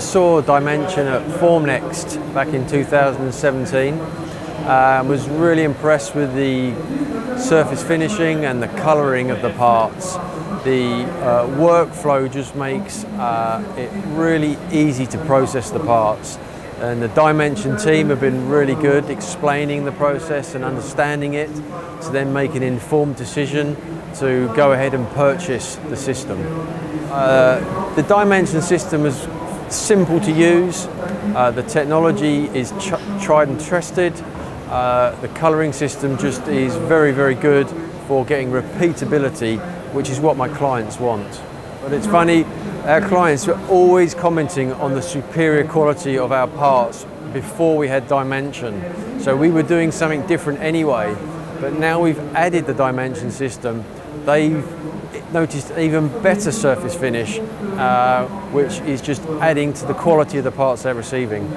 saw DyeMansion at Formnext back in 2017. Was really impressed with the surface finishing and the colouring of the parts. The workflow just makes it really easy to process the parts. And the DyeMansion team have been really good explaining the process and understanding it to then make an informed decision to go ahead and purchase the system. The DyeMansion system is simple to use. The technology is tried and trusted. The colouring system just is very, very good for getting repeatability, which is what my clients want. But it's funny, our clients were always commenting on the superior quality of our parts before we had DyeMansion. So we were doing something different anyway, but now we've added the DyeMansion system, they've noticed even better surface finish, which is just adding to the quality of the parts they're receiving.